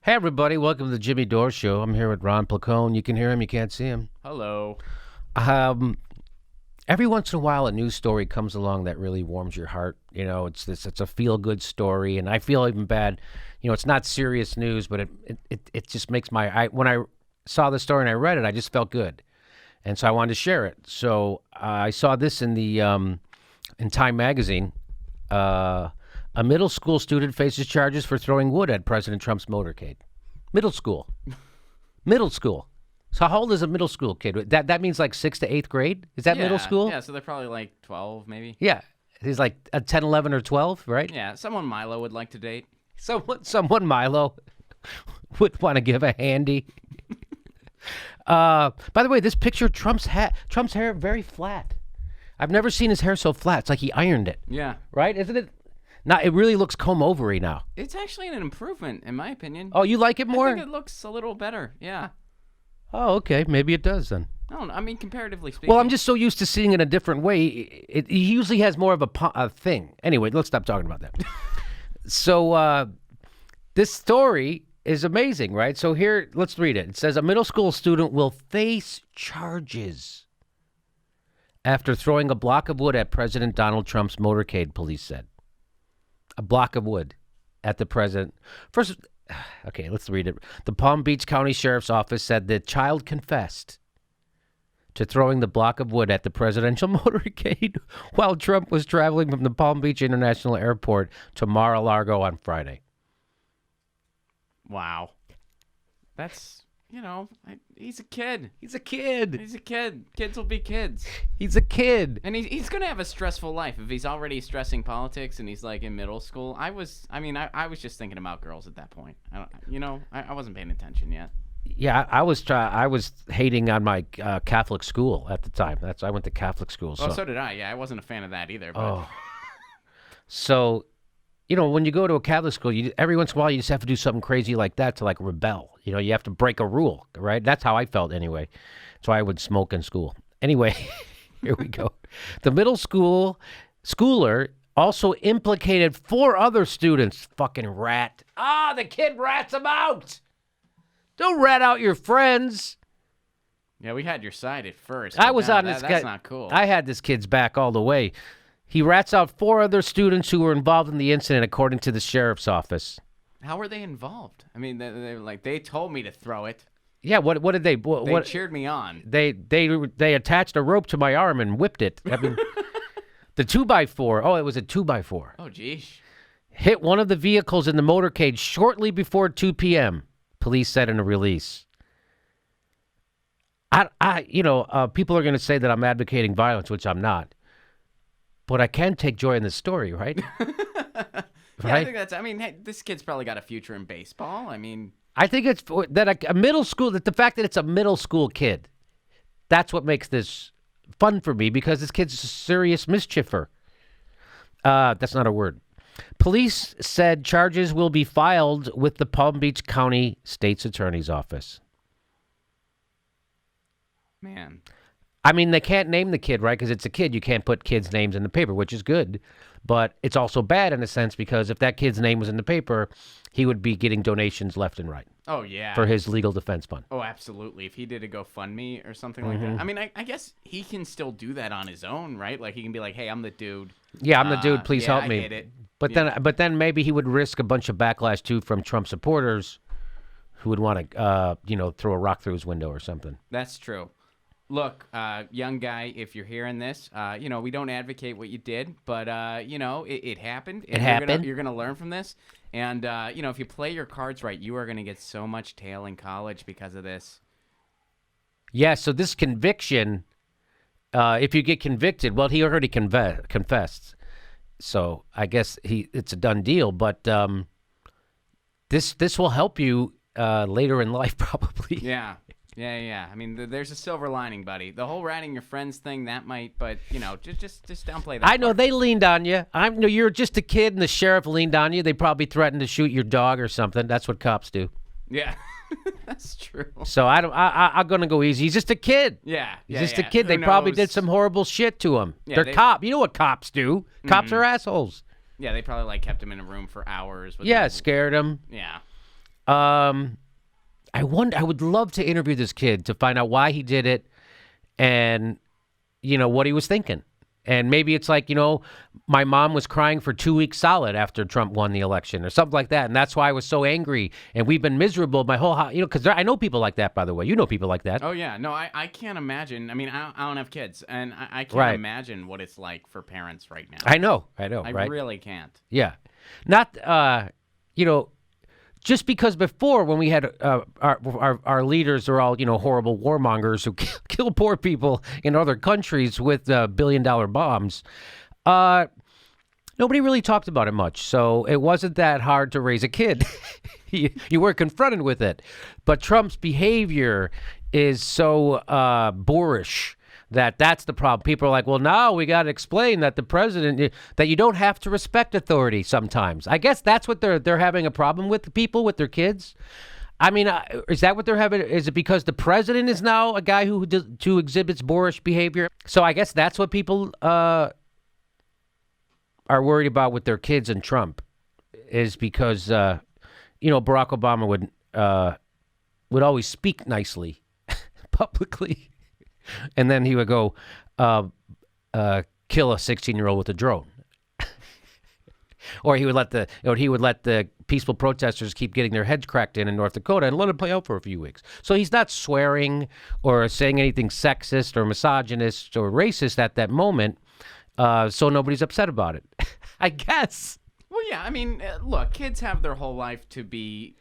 Hey, everybody. Welcome to the Jimmy Dore Show. I'm here with Ron Placone. You can hear him. You can't see him. Hello. Um, every once in a while, a news story comes along that really warms your heart. You know, it's a feel-good story, and I feel even bad. You know, it's not serious news, but it just makes when I saw the story and I read it, I just felt good. And so I wanted to share it. So I saw this in the in Time magazine. A middle school student faces charges for throwing wood at President Trump's motorcade. Middle school. Middle school. So how old is a middle school kid? That means like 6th to 8th grade? Is that middle school? Yeah, so they're probably like 12 maybe. Yeah. He's like a 10, 11, or 12, right? Yeah, someone Milo would like to date. Someone Milo would want to give a handy. By the way, this picture, Trump's hair, very flat. I've never seen his hair so flat. It's like he ironed it. Yeah. Right? Isn't it? Now, it really looks comb-overy now. It's actually an improvement, in my opinion. Oh, you like it more? I think it looks a little better, yeah. Oh, okay. Maybe it does then. I don't know. I mean, comparatively speaking. Well, I'm just so used to seeing it a different way. It usually has more of a thing. Anyway, let's stop talking about that. So this story is amazing, right? So here, let's read it. It says, a middle school student will face charges after throwing a block of wood at President Donald Trump's motorcade, police said. A block of wood at the president. First, okay, let's read it. The Palm Beach County Sheriff's Office said the child confessed to throwing the block of wood at the presidential motorcade while Trump was traveling from the Palm Beach International Airport to Mar-a-Lago on Friday. Wow. That's, he's a kid. He's a kid. He's a kid. Kids will be kids. He's a kid. And he's going to have a stressful life if he's already stressing politics and he's like in middle school. I was just thinking about girls at that point. I wasn't paying attention yet. Yeah, I was hating on my Catholic school at the time. I went to Catholic school. So did I. Yeah, I wasn't a fan of that either. But. Oh. So, when you go to a Catholic school, every once in a while you just have to do something crazy like that to like rebel. You have to break a rule, right? That's how I felt anyway. So I would smoke in school. Anyway, here we go. The middle schooler also implicated 4 other students. Fucking rat. The kid rats him out. Don't rat out your friends. Yeah, we had your side at first. I was on this guy. That's not cool. I had this kid's back all the way. He rats out 4 other students who were involved in the incident, according to the sheriff's office. How were they involved? I mean, they told me to throw it. Yeah, what did they? They cheered me on. They attached a rope to my arm and whipped it. I mean, the 2x4. Oh, it was a 2x4. Oh, geez. Hit one of the vehicles in the motorcade shortly before 2 p.m. Police said in a release. People are going to say that I'm advocating violence, which I'm not. But I can take joy in the story, right? Yeah, I think hey, this kid's probably got a future in baseball. I think it's that a middle school, that the fact that it's a middle school kid, that's what makes this fun for me, because this kid's a serious mischiever. That's not a word. Police said charges will be filed with the Palm Beach County State's Attorney's Office. Man. I mean, they can't name the kid, right? Because it's a kid. You can't put kids' names in the paper, which is good. But it's also bad in a sense, because if that kid's name was in the paper, he would be getting donations left and right. Oh, yeah. For his legal defense fund. Oh, absolutely. If he did a GoFundMe or something like that. I mean, I guess he can still do that on his own, right? Like, he can be like, hey, I'm the dude. Yeah, I'm the dude. Please help me. I hit it. But then maybe he would risk a bunch of backlash, too, from Trump supporters who would want to, throw a rock through his window or something. That's true. Look, young guy, if you're hearing this, we don't advocate what you did, but, it happened. It happened. You're going to learn from this. And, if you play your cards right, you are going to get so much tail in college because of this. Yeah, so this conviction, if you get convicted, well, he already confessed. So I guess it's a done deal. But this will help you later in life, probably. Yeah. Yeah. I mean, there's a silver lining, buddy. The whole ratting your friends thing, that might, but, just downplay that. I know they leaned on you. You're just a kid and the sheriff leaned on you. They probably threatened to shoot your dog or something. That's what cops do. Yeah, that's true. So I'm going to go easy. He's just a kid. Yeah. He's just a kid. They probably did some horrible shit to him. Yeah, They're cops. You know what cops do. Cops are assholes. Yeah, they probably, kept him in a room for hours. Scared him. Yeah. I would love to interview this kid to find out why he did it and, what he was thinking. And maybe it's like, my mom was crying for 2 weeks solid after Trump won the election or something like that. And that's why I was so angry. And we've been miserable my whole, because I know people like that, by the way. You know people like that. Oh, yeah. No, I can't imagine. I mean, I don't have kids. And I can't imagine what it's like for parents right now. I know. I right? really can't. Yeah. Not, just because before when we had our leaders are all, horrible warmongers who kill poor people in other countries with billion-dollar bombs, nobody really talked about it much. So it wasn't that hard to raise a kid. You weren't confronted with it. But Trump's behavior is so boorish that's the problem. People are like, well, now we got to explain that the president, that you don't have to respect authority sometimes. I guess that's what they're having a problem with, people with their kids. I mean, is that what they're having? Is it because the president is now a guy who exhibits boorish behavior? So I guess that's what people are worried about with their kids and Trump, is because, Barack Obama would always speak nicely publicly. And then he would go kill a 16-year-old with a drone, or he would let the peaceful protesters keep getting their heads cracked in North Dakota and let it play out for a few weeks. So he's not swearing or saying anything sexist or misogynist or racist at that moment. So nobody's upset about it, I guess. Well, yeah. I mean, look, kids have their whole life to be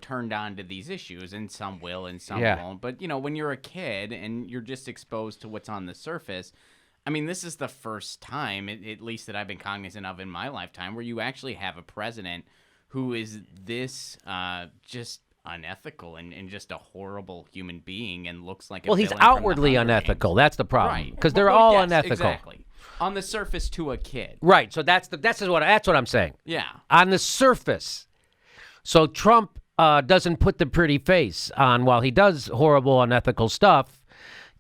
turned on to these issues, and some will and some won't. But, when you're a kid and you're just exposed to what's on the surface, I mean, this is the first time, at least that I've been cognizant of in my lifetime, where you actually have a president who is this just unethical and just a horrible human being and looks like a Well, he's villain from the outwardly Hunger unethical. Games. That's the problem. Right. Because they're all unethical. Exactly. On the surface to a kid. Right. So that's what I'm saying. Yeah. On the surface. So Trump doesn't put the pretty face on while he does horrible, unethical stuff.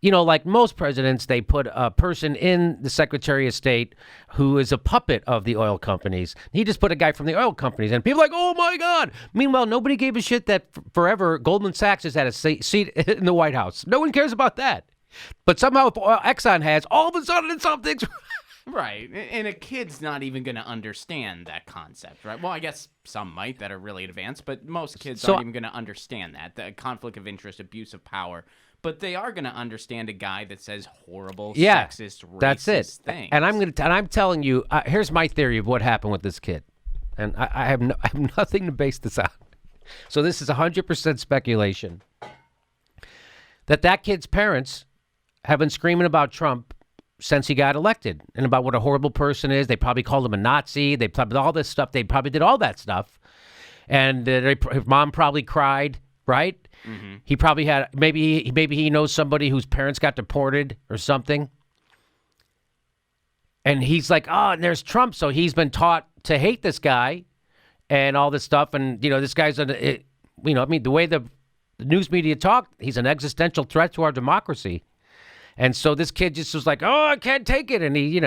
Like most presidents, they put a person in the Secretary of State who is a puppet of the oil companies. He just put a guy from the oil companies, and people are like, oh, my God. Meanwhile, nobody gave a shit that forever Goldman Sachs has had a seat in the White House. No one cares about that. But somehow if Exxon has, all of a sudden something's... Right. And a kid's not even going to understand that concept, right? Well, I guess some might that are really advanced, but most kids aren't even going to understand that, the conflict of interest, abuse of power. But they are going to understand a guy that says horrible, sexist, racist things. And I'm telling you, here's my theory of what happened with this kid. And I have nothing to base this on. So this is 100% speculation. That kid's parents have been screaming about Trump since he got elected and about what a horrible person is. They probably called him a Nazi. They probably all this stuff. They probably did all that stuff. And his mom probably cried, right? Mm-hmm. He probably had, maybe he knows somebody whose parents got deported or something. And he's like, and there's Trump. So he's been taught to hate this guy and all this stuff. And, this guy's, the way the news media talk, he's an existential threat to our democracy. And so this kid just was like, I can't take it. And he,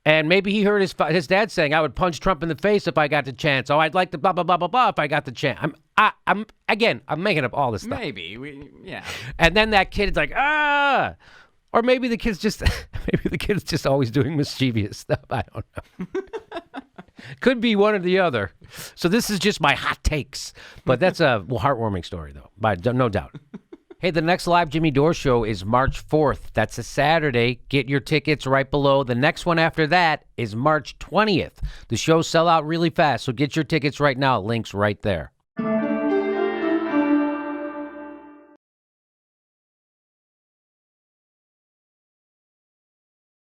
and maybe he heard his dad saying, I would punch Trump in the face if I got the chance. Oh, I'd like to blah, blah, blah, blah, blah if I got the chance. I'm making up all this stuff. Maybe. Yeah. And then that kid's like, or maybe the kid's just always doing mischievous stuff. I don't know. Could be one or the other. So this is just my hot takes. But that's a heartwarming story, though, no doubt. Hey, the next live Jimmy Dore show is March 4th. That's a Saturday. Get your tickets right below. The next one after that is March 20th. The shows sell out really fast, so get your tickets right now. Links right there.